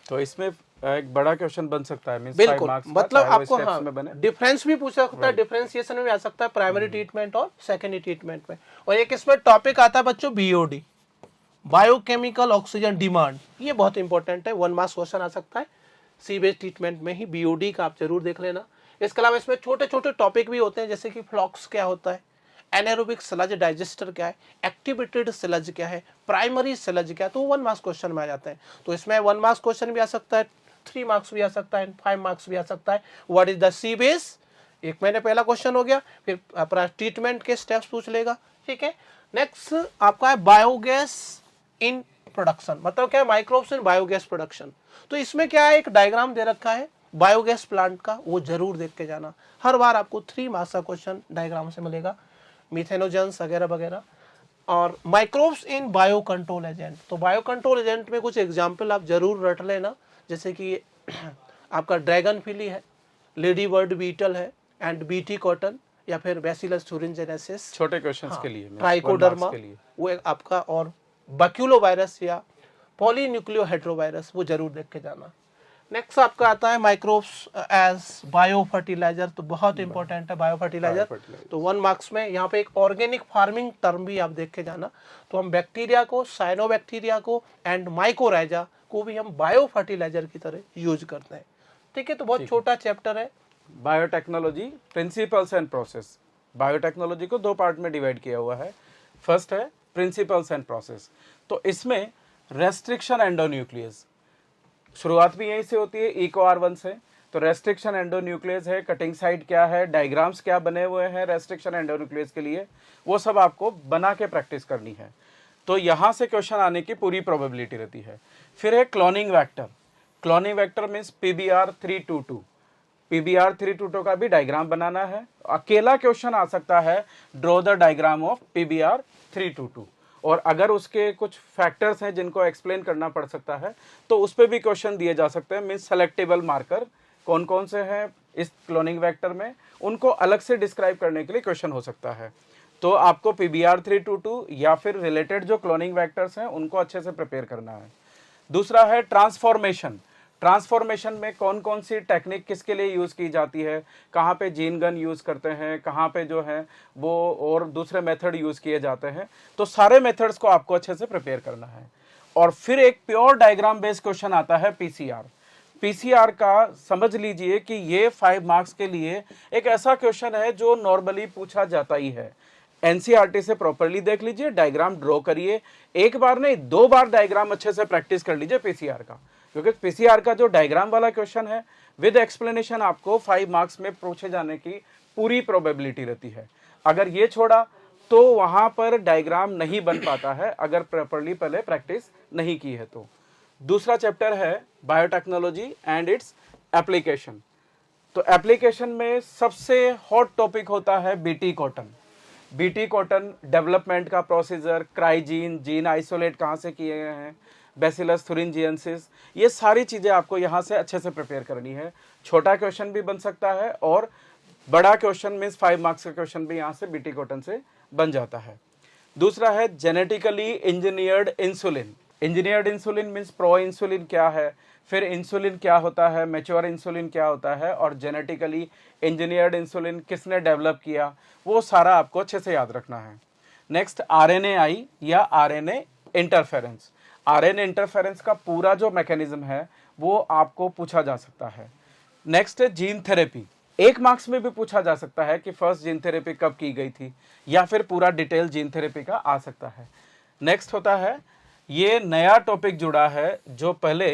तो इसमें एक बड़ा क्वेश्चन बन सकता है, मींस 5
बिल्कुल,
मार्क्स का,
मतलब
चाहे वो
आपको
steps
हाँ
में बने।
डिफरेंस भी पूछ सकता है, डिफरेंशिएशन में भी आ सकता है प्राइमरी ट्रीटमेंट और सेकेंडरी ट्रीटमेंट में। और एक इसमें टॉपिक आता है बच्चों बीओडी, बायोकेमिकल ऑक्सीजन डिमांड, ये बहुत इंपॉर्टेंट है, 1 मार्क्स क्वेश्चन आ सकता है सीवेज ट्रीटमेंट में ही, बीओडी का आप जरूर देख लेना। इसके अलावा इसमें छोटे छोटे टॉपिक भी होते हैं, जैसे कि फ्लॉक्स क्या होता है, एनारोबिक स्लज डाइजेस्टर क्या है, एक्टिवेटेड स्लज क्या है, प्राइमरी स्लज क्या है, तो 1 मार्क्स क्वेश्चन में आ जाते हैं। तो इसमें 1 मार्क्स क्वेश्चन भी आ सकता है, 3 मार्क्स भी आ सकता है, 5 मार्क्स भी आ सकता है। व्हाट इज द सीवेज, एक महीने पहला क्वेश्चन हो गया, फिर अपना ट्रीटमेंट के स्टेप्स पूछ लेगा, ठीक है। नेक्स्ट आपका है बायोगैस इन प्रोडक्शन, मतलब क्या है माइक्रोब्स इन बायोगैस प्रोडक्शन। तो इसमें क्या है, एक डायग्राम दे रखा है बायोगैस प्लांट का, वो जरूर देख के जाना। हर बार आपको 3 मार्क्स का क्वेश्चन डायग्राम से मिलेगा, मिथेनोजेंस वगैरह वगैरह। और microbes in bio control agent, तो बायो कंट्रोल एजेंट में कुछ एग्जाम्पल आप जरूर रट लेना, जैसे कि आपका ड्रैगन फिली है, लेडी बर्ड बीटल है, एंड बीटी कॉटन, या फिर बैसिलस thuringiensis,
छोटे क्वेश्चंस के लिए,
ट्राइकोडर्मा
के लिए।
वो एक आपका, और बक्यूलोवायरस या पॉलीन्यूक्लियोहेड्रोवायरस, वो जरूर देख के जाना। नेक्स्ट आपका आता है माइक्रोब्स एज बायो फर्टिलाइजर, तो बहुत इंपॉर्टेंट है बायो फर्टिलाइजर। तो 1 मार्क्स में यहाँ पे एक ऑर्गेनिक फार्मिंग टर्म भी आप देख के जाना। तो हम बैक्टीरिया को, साइनोबैक्टीरिया को एंड माइकोराइजा को भी हम बायो फर्टिलाइजर की तरह यूज करते हैं, ठीक है। तो बहुत छोटा चैप्टर है।
Biotechnology principles and process, biotechnology को 2 पार्ट में डिवाइड किया हुआ है। फर्स्ट है प्रिंसिपल्स एंड प्रोसेस, तो इसमें रेस्ट्रिक्शन एंडोन्यूक्लियस, शुरुआत भी यहीं से होती है, इको R1 से। तो रेस्ट्रिक्शन एंडोन्यूक्लियस है, कटिंग साइट क्या है, डायग्राम्स क्या बने हुए हैं रेस्ट्रिक्शन एंडोन्यूक्लियस के लिए, वो सब आपको बना के प्रैक्टिस करनी है। तो यहाँ से क्वेश्चन आने की पूरी प्रोबेबिलिटी रहती है। फिर है cloning vector, cloning vector means PBR322, PBR322 का भी डायग्राम बनाना है। अकेला क्वेश्चन आ सकता है, draw the diagram of PBR322, और अगर उसके कुछ फैक्टर्स हैं जिनको एक्सप्लेन करना पड़ सकता है तो उस पर भी क्वेश्चन दिए जा सकते हैं। मीन्स सेलेक्टेबल मार्कर कौन कौन से हैं इस क्लोनिंग वेक्टर में, उनको अलग से डिस्क्राइब करने के लिए क्वेश्चन हो सकता है। तो आपको PBR322 या फिर रिलेटेड जो क्लोनिंग वेक्टर्स हैं उनको अच्छे से प्रिपेयर करना है। दूसरा है ट्रांसफॉर्मेशन, ट्रांसफॉर्मेशन में कौन कौन सी टेक्निक किसके लिए यूज़ की जाती है, कहाँ पे जीन गन यूज़ करते हैं, कहाँ पे जो है वो और दूसरे मेथड यूज़ किए जाते हैं। तो सारे मेथड्स को आपको अच्छे से प्रिपेयर करना है। और फिर एक प्योर डायग्राम बेस्ड क्वेश्चन आता है PCR। PCR का समझ लीजिए कि ये 5 मार्क्स के लिए एक ऐसा क्वेश्चन है जो नॉर्मली पूछा जाता ही है। NCERT से प्रॉपरली देख लीजिए, डायग्राम ड्रॉ करिए, एक बार नहीं 2 बार डायग्राम अच्छे से प्रैक्टिस कर लीजिए PCR का, क्योंकि PCR का जो डायग्राम वाला क्वेश्चन है विद एक्सप्लेनेशन आपको 5 मार्क्स में पूछे जाने की पूरी प्रोबेबिलिटी रहती है। अगर ये छोड़ा तो वहां पर डायग्राम नहीं बन पाता है, अगर प्रॉपरली पहले प्रैक्टिस नहीं की है तो। दूसरा चैप्टर है बायोटेक्नोलॉजी एंड इट्स एप्लीकेशन। तो एप्लीकेशन में सबसे हॉट टॉपिक होता है BT cotton. BT cotton development का प्रोसीजर, क्राइजीन, जीन आइसोलेट कहाँ से किए गए हैं, बैसिलस thuringiensis, ये सारी चीज़ें आपको यहाँ से अच्छे से प्रिपेयर करनी है। छोटा क्वेश्चन भी बन सकता है और बड़ा क्वेश्चन मीन्स 5 मार्क्स का क्वेश्चन भी यहाँ से BT कॉटन से बन जाता है। दूसरा है genetically engineered insulin. Engineered insulin means pro insulin क्या है, फिर इंसुलिन क्या होता है, मैच्योर इंसुलिन क्या होता है, और जेनेटिकली इंजीनियर्ड इंसुलिन किसने डेवलप किया, वो सारा आपको अच्छे से याद रखना है। नेक्स्ट RNAi या RNA इंटरफेरेंस। RNA इंटरफेरेंस का पूरा जो मैकेनिज्म है वो आपको पूछा जा सकता है। नेक्स्ट है जीन थेरेपी, 1 मार्क्स में भी पूछा जा सकता है कि फर्स्ट जीन थेरेपी कब की गई थी, या फिर पूरा डिटेल जीन थेरेपी का आ सकता है। नेक्स्ट होता है, ये नया टॉपिक जुड़ा है जो पहले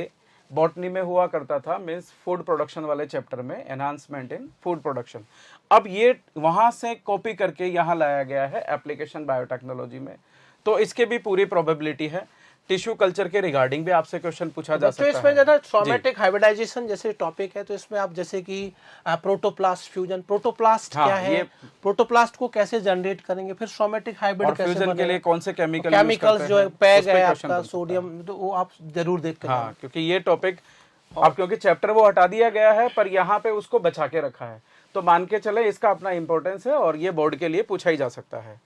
बॉटनी में हुआ करता था, मीन्स फूड प्रोडक्शन वाले चैप्टर में, एनहांसमेंट इन फूड प्रोडक्शन। अब ये वहाँ से कॉपी करके यहाँ लाया गया है एप्लीकेशन बायोटेक्नोलॉजी में, तो इसके भी पूरी प्रोबेबिलिटी है। टिश्यू कल्चर के रिगार्डिंग भी आपसे क्वेश्चन पूछा जा
तो
सकता
इसमें
है।
ज़्यादा सोमेटिक हाइब्रिडाइजेशन जैसे टॉपिक है, तो इसमें आप जैसे कि प्रोटोप्लास्ट फ्यूजन, प्रोटोप्लास्ट
हाँ,
क्या है, प्रोटोप्लास्ट को कैसे जनरेट करेंगे, फिर सोमेटिक हाइब्रिड
और
कैसे
फ्यूजन के
बनेगा,
लिए कौन से केमिकल
केमिकल्स जो है, पैग है आपका
आपका
सोडियम, तो वो आप जरूर देख के
हाँ, क्योंकि ये टॉपिक अब क्योंकि चैप्टर वो हटा दिया गया है, पर यहाँ पे उसको बचा के रखा है, तो मान के चले इसका अपना इंपॉर्टेंस है और ये बोर्ड के लिए पूछा ही जा सकता है।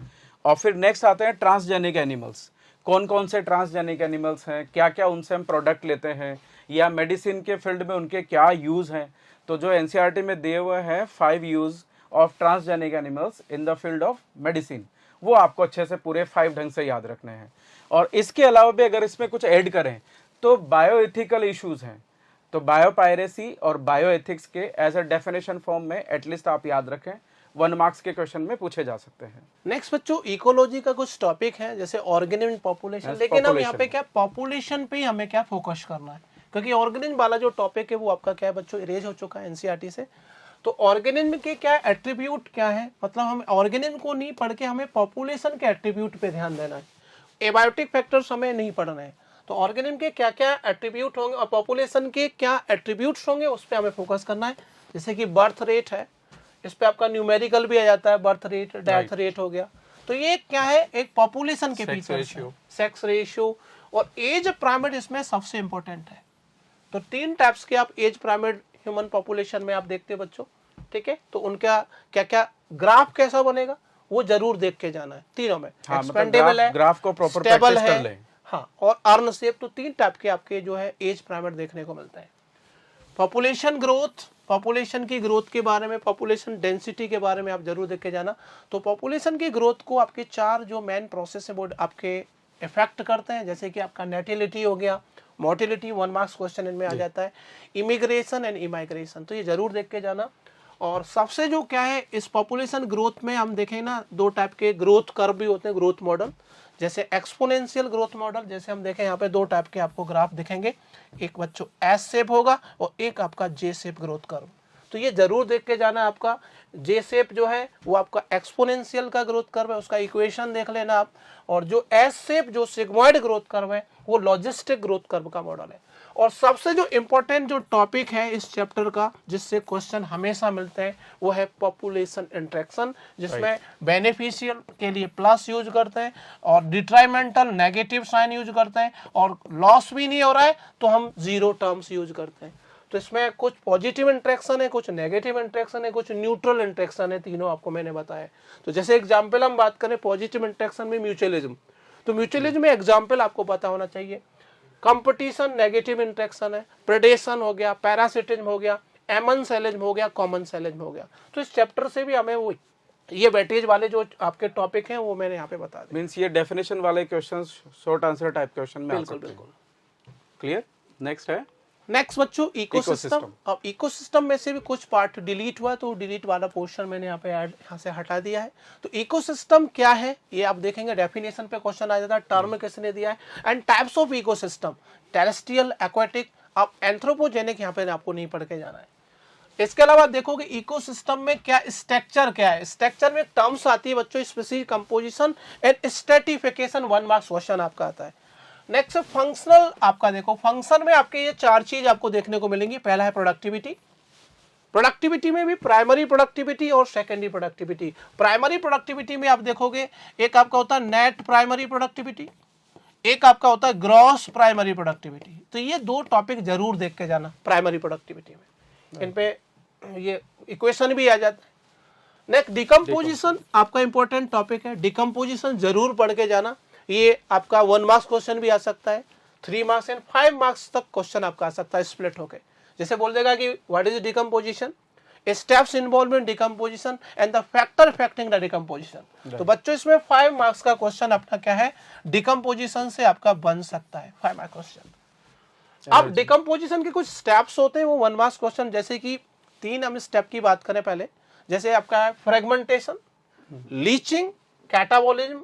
और फिर नेक्स्ट आते हैं ट्रांसजेनिक एनिमल्स। कौन कौन से ट्रांसजेनिक एनिमल्स हैं, क्या क्या उनसे हम प्रोडक्ट लेते हैं, या मेडिसिन के फील्ड में उनके क्या यूज़ हैं। तो जो एनसीईआरटी में दिए हुए हैं 5 use of transgenic animals in the field of medicine, वो आपको अच्छे से पूरे 5 ढंग से याद रखने हैं। और इसके अलावा भी अगर इसमें कुछ ऐड करें तो बायोएथिकल इश्यूज़ हैं, तो बायोपायरेसी और बायोएथिक्स के एज अ डेफिनेशन फॉर्म में एटलीस्ट आप याद रखें, 1 मार्क्स के क्वेश्चन में पूछे जा सकते हैं।
नेक्स्ट बच्चों, इकोलॉजी का कुछ टॉपिक है जैसे ऑर्गेनिज्म पॉपुलेशन, लेकिन हम यहाँ पे क्या पॉपुलेशन पे ही हमें क्या फोकस करना है, क्योंकि ऑर्गेनिज्म वाला जो टॉपिक है वो आपका क्या है बच्चों, इरेज हो चुका है एनसीईआरटी से। तो ऑर्गेनिज्म के क्या एट्रीब्यूट क्या है, मतलब हम ऑर्गेनिज्म को नहीं पढ़ के हमें पॉपुलेशन के एट्रीब्यूट पे ध्यान देना है, एबायोटिक फैक्टर्स हमें नहीं पढ़ना है। तो ऑर्गेनिज्म के क्या क्या एट्रीब्यूट होंगे और पॉपुलेशन के क्या एट्रीब्यूट्स होंगे उस पर हमें फोकस करना है। जैसे कि बर्थ रेट है, इस पे आपका न्यूमेरिकल भी आ जाता है, बर्थ रेट, डेथ रेट हो गया, तो ये क्या है, एक पॉपुलेशन के फीचर्स है, सेक्स रेशियो और एज पिरामिड इसमें सबसे इंपॉर्टेंट है। तो 3 टाइप्स के आप एज पिरामिड ह्यूमन पॉपुलेशन में आप देखते हैं बच्चों, ठीक है। तो उनका क्या क्या ग्राफ कैसा बनेगा वो जरूर देख के जाना है तीनों में।
हाँ,
एक्सपेंडेबल है,
ग्राफ को प्रॉपर
स्टेबल
प्रैक्टिस कर
है,
लें।
हाँ, और अर्न शेप। तो 3 टाइप के आपके जो है एज पिरामिड देखने को मिलता है। पॉपुलेशन ग्रोथ, पॉपुलेशन की ग्रोथ के बारे में, पॉपुलेशन डेंसिटी के बारे में आप जरूर देख के जाना। तो पॉपुलेशन की ग्रोथ को आपके 4 जो मेन प्रोसेस है वो आपके इफेक्ट करते हैं, जैसे कि आपका नेटिलिटी हो गया, मोर्टिलिटी, 1 मार्क्स क्वेश्चन इनमें आ जाता है, इमिग्रेशन एंड इमाइग्रेशन, तो ये जरूर देख के जाना। और सबसे जो क्या है इस पॉपुलेशन ग्रोथ में हम देखें ना, 2 टाइप के ग्रोथ कर्व भी होते हैं, ग्रोथ मॉडल, जैसे एक्सपोनेंशियल ग्रोथ मॉडल, जैसे हम देखें यहाँ पे 2 टाइप के आपको ग्राफ दिखेंगे, एक बच्चों एस शेप होगा और एक आपका जे शेप ग्रोथ कर्व। तो ये जरूर देख के जाना। आपका जे शेप जो है वो आपका एक्सपोनेंशियल का ग्रोथ कर्व है, उसका इक्वेशन देख लेना आप। और जो एस शेप जो सिग्मॉइड ग्रोथ कर्व है वो लॉजिस्टिक ग्रोथ कर्व का मॉडल है। और सबसे जो इम्पोर्टेंट जो टॉपिक है इस चैप्टर का, जिससे क्वेश्चन हमेशा मिलते हैं, वो है पॉपुलेशन इंटरेक्शन, जिसमें बेनिफिशियल के लिए प्लस यूज करते हैं और डिट्राइमेंटल नेगेटिव साइन यूज करते हैं, और लॉस भी नहीं हो रहा है तो हम 0 टर्म्स यूज करते हैं। तो इसमें कुछ पॉजिटिव इंटरेक्शन है, कुछ नेगेटिव इंटरेक्शन है, कुछ न्यूट्रल इंटरेक्शन है, तीनों आपको मैंने बताया। तो जैसे एग्जाम्पल हम बात करें पॉजिटिव इंटरेक्शन में म्यूचुअलिज्म, तो म्यूचुअलिज्म में एग्जाम्पल आपको पता होना चाहिए। कंपटीशन नेगेटिव इंटरेक्शन है, प्रेडेशन हो गया, पैरासिटिज्म हो गया, एमनसेलिज्म हो गया, कॉमन सेलिज्म हो गया। तो इस चैप्टर से भी हमें वो ये वेटेज वाले जो आपके टॉपिक हैं वो मैंने यहाँ पे बता दिए।
मींस ये डेफिनेशन वाले questions short answer type question में आ सकते हैं।
बिल्कुल।
क्लियर। नेक्स्ट है
नेक्स्ट बच्चों इकोसिस्टम। अब इकोसिस्टम में से भी कुछ पार्ट डिलीट हुआ, तो डिलीट वाला पोर्शन मैंने यहाँ पे यहाँ से हटा दिया है। तो इकोसिस्टम क्या है ये आप देखेंगे, डेफिनेशन पे क्वेश्चन आ जाता है, टर्म किसने दिया है, and types of ecosystem, terrestrial, aquatic, अब एंथ्रोपोजेनिक यहाँ पे आपको नहीं पढ़ के जाना है। इसके अलावा देखोगे इकोसिस्टम में क्या स्ट्रक्चर क्या है, स्ट्रक्चर में टर्म्स आती है बच्चों, specific composition and stratification, 1 marks question आपका आता है। नेक्स्ट फंक्शनल, आपका देखो फंक्शन में आपके ये 4 चीज आपको देखने को मिलेंगी। पहला है प्रोडक्टिविटी, प्रोडक्टिविटी में भी प्राइमरी प्रोडक्टिविटी और सेकेंडरी प्रोडक्टिविटी। प्राइमरी प्रोडक्टिविटी में आप देखोगे एक आपका होता है नेट प्राइमरी प्रोडक्टिविटी, एक आपका होता है ग्रॉस प्राइमरी प्रोडक्टिविटी। तो ये 2 टॉपिक जरूर देख के जाना प्राइमरी प्रोडक्टिविटी में, इन पे ये इक्वेशन भी आ जाता है। नेक्स्ट डिकम्पोजिशन आपका इंपॉर्टेंट टॉपिक है, डिकम्पोजिशन जरूर पढ़ के जाना। ये आपका 1 मार्क्स क्वेश्चन भी आ सकता है, 3 मार्क्स एंड 5 मार्क्स तक क्वेश्चन आपका आ सकता है स्प्लिट होके। जैसे बोल देगा कि what is decomposition, steps involve in decomposition and the factor affecting the decomposition. तो बच्चों इसमें 5 मार्क्स का क्वेश्चन अपना क्या है, डिकम्पोजिशन से आपका बन सकता है 5 मार्क्स क्वेश्चन। अब डिकम्पोजिशन के कुछ स्टेप्स होते हैं वो 1 मार्क्स क्वेश्चन, जैसे कि 3 हम स्टेप की बात करें पहले, जैसे आपका है fragmentation, leaching, catabolism,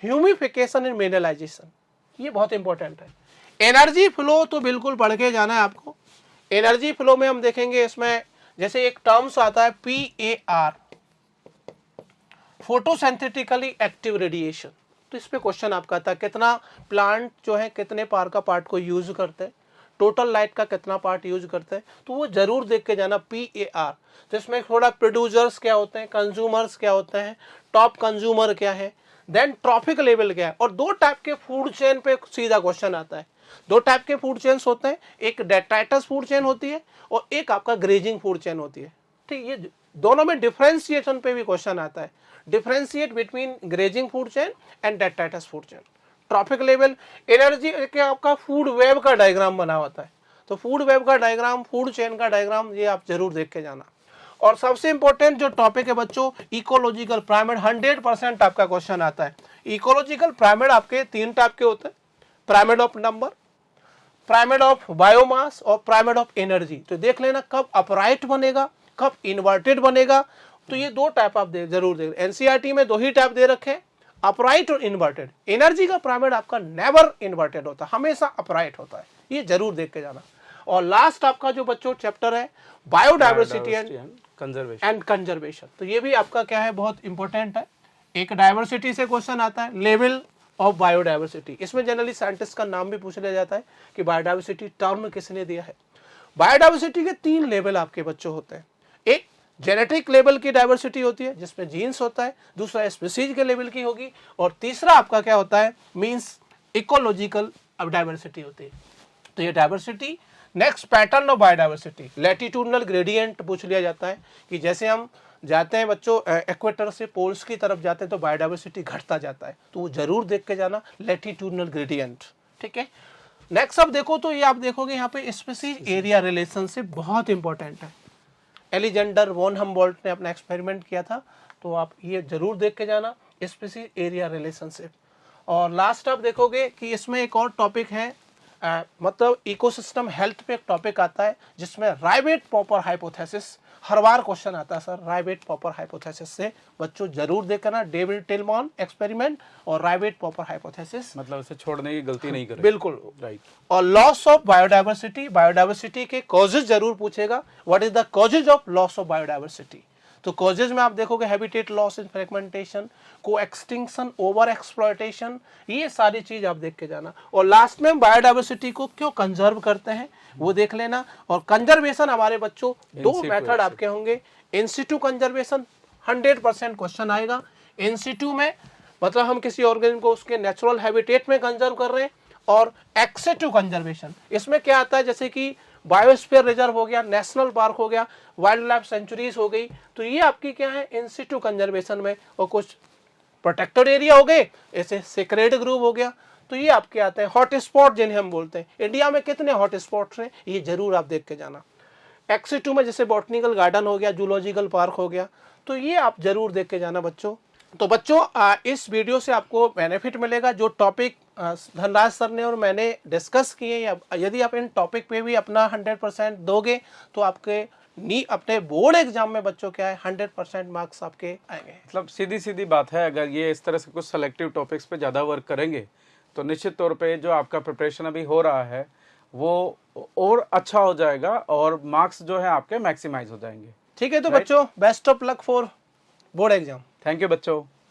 humification and mineralization, ये बहुत इंपॉर्टेंट है। एनर्जी फ्लो तो बिल्कुल पढ़ के जाना है आपको। एनर्जी फ्लो में हम देखेंगे इसमें जैसे एक टर्म्स आता है PAR, फोटोसिंथेटिकली एक्टिव रेडिएशन। तो इस पे क्वेश्चन आपका आता है कितना प्लांट जो है कितने पार का पार्ट को यूज करते हैं, टोटल लाइट का कितना पार्ट यूज करते हैं, तो वो जरूर देख के जाना PAR। तो इसमें थोड़ा प्रोड्यूसर्स क्या होते हैं, कंज्यूमर्स क्या होते हैं, टॉप कंज्यूमर क्या है, देन ट्रॉफिक लेवल क्या है। और दो टाइप के फूड चेन पे सीधा क्वेश्चन आता है। दो टाइप के फूड चेन्स होते हैं, एक डेट्राइटस फूड चेन होती है और एक आपका ग्रेजिंग फूड चेन होती है। ठीक, ये दोनों में डिफरेंशिएशन पे भी क्वेश्चन आता है, differentiate between grazing food chain and detritus food chain. Trophic level energy के आपका फूड वेब का डायग्राम बना होता है, तो फूड वेब का डायग्राम, फूड चेन का डायग्राम, ये आप जरूर देख के जाना। और सबसे इंपॉर्टेंट जो टॉपिक है बच्चों, इकोलॉजिकल पिरामिड, 100% आपका क्वेश्चन आता है। इकोलॉजिकल पिरामिड आपके 3 टाइप के होते हैं, pyramid of number, pyramid of biomass और पिरामिड ऑफ एनर्जी। तो देख लेना कब अपराइट बनेगा, कब इन्वर्टेड बनेगा। तो ये 2 टाइप आप जरूर देख। एनसीईआरटी में 2 ही टाइप दे रखे हैं, अपराइट और इन्वर्टेड। एनर्जी का पिरामिड आपका नेवर इन्वर्टेड होता है, हमेशा अपराइट होता है, ये जरूर देख के जाना। और लास्ट आपका जो बच्चों चैप्टर है बायोडाइवर्सिटी एंड कंजर्वेशन, तो ये भी आपका क्या है, बहुत इंपॉर्टेंट है। एक डाइवर्सिटी से क्वेश्चन आता है, लेवल ऑफ बायोडाइवर्सिटी। इसमें जनरली साइंटिस्ट का नाम भी पूछ लिया जाता है कि बायोडाइवर्सिटी टर्म किसने दिया है। बायोडाइवर्सिटी के 3 लेवल आपके बच्चों होते हैं। एक जेनेटिक लेवल की डाइवर्सिटी होती है जिसमें जीन्स होता है, दूसरा स्पीसीज के लेवल की होगी, और तीसरा आपका क्या होता है, मींस इकोलॉजिकल डाइवर्सिटी होती है। तो ये diversity, next pattern of biodiversity, latitudinal gradient पूछ लिया जाता है कि जैसे हम जाते हैं बच्चों इक्वेटर से पोल्स की तरफ जाते हैं तो बायोडाइवर्सिटी घटता जाता है, तो वो जरूर देख के जाना, लैटिट्यूडनल ग्रेडियंट। ठीक है, नेक्स्ट अब देखो तो ये आप देखोगे यहाँ पे स्पीसीज एरिया रिलेशनशिप बहुत इंपॉर्टेंट है। एलिजेंडर वॉन हम्बोल्ट ने अपना एक्सपेरिमेंट किया था, तो आप ये जरूर देख के जाना, स्पीसीज एरिया रिलेशनशिप। और लास्ट आप देखोगे कि इसमें एक और टॉपिक है, मतलब इकोसिस्टम हेल्थ पे एक टॉपिक आता है जिसमें राइबेट पॉपर हाइपोथेसिस, हर बार क्वेश्चन आता है सर राइबेट पॉपर हाइपोथेसिस से, बच्चों जरूर देखना, डेविड टिल्मॉन एक्सपेरिमेंट और राइबेट पॉपर हाइपोथेसिस,
मतलब इसे छोड़ने की गलती नहीं करें।
बिल्कुल
राइट।
और लॉस ऑफ बायोडाइवर्सिटी, बायोडाइवर्सिटी के कॉजेज जरूर पूछेगा, what is the causes of loss of biodiversity. तो कॉजेज में आप देखोगे हैबिटेट लॉस इन फ्रेगमेंटेशन, को एक्सटिंक्शन, ओवर एक्सप्लॉयटेशन, ये सारी चीज आप देख के जाना। और लास्ट में बायोडाइवर्सिटी को क्यों कंजर्व करते हैं वो देख लेना। और कंजर्वेशन हमारे बच्चों 2 मेथड आपके होंगे, इन सिटू कंजर्वेशन 100% क्वेश्चन आएगा। इन सिटू में मतलब हम किसी ऑर्गेनिज्म को उसके नेचुरल हैबिटेट में कंजर्व कर रहे हैं, और एक्सेटिव कंजर्वेशन इसमें क्या आता है, जैसे कि बायोस्फीयर रिजर्व हो गया, नेशनल पार्क हो गया, वाइल्ड लाइफ सेंचुरीज हो गई, तो ये आपकी क्या है, इन सिटू कंजर्वेशन में। और कुछ प्रोटेक्टेड एरिया हो गए, ऐसे सेक्रेड ग्रुप हो गया, तो ये आपके आते हैं हॉट स्पॉट जिन्हें हम बोलते हैं। इंडिया में कितने हॉट स्पॉट्स हैं ये जरूर आप देख के जाना। एक्स2 में जैसे बॉटनिकल गार्डन हो गया, जूलॉजिकल पार्क हो गया, तो ये आप जरूर देख के जाना बच्चों। तो बच्चों इस वीडियो से आपको बेनिफिट मिलेगा, जो टॉपिक धनराज सर ने और मैंने डिस्कस किए, यदि आप इन टॉपिक पे भी अपना 100% दोगे तो आपके अपने बोर्ड एग्जाम में बच्चों क्या है 100% मार्क्स आपके आएंगे।
मतलब सीधी सीधी बात है, अगर ये इस तरह से कुछ सेलेक्टिव टॉपिक्स पे ज़्यादा वर्क करेंगे तो निश्चित तौर पे जो आपका प्रिपरेशन अभी हो रहा है वो और अच्छा हो जाएगा और मार्क्स जो है आपके मैक्सिमाइज हो जाएंगे।
ठीक है, तो बच्चों best of luck for board exam.
Thank you बच्चों।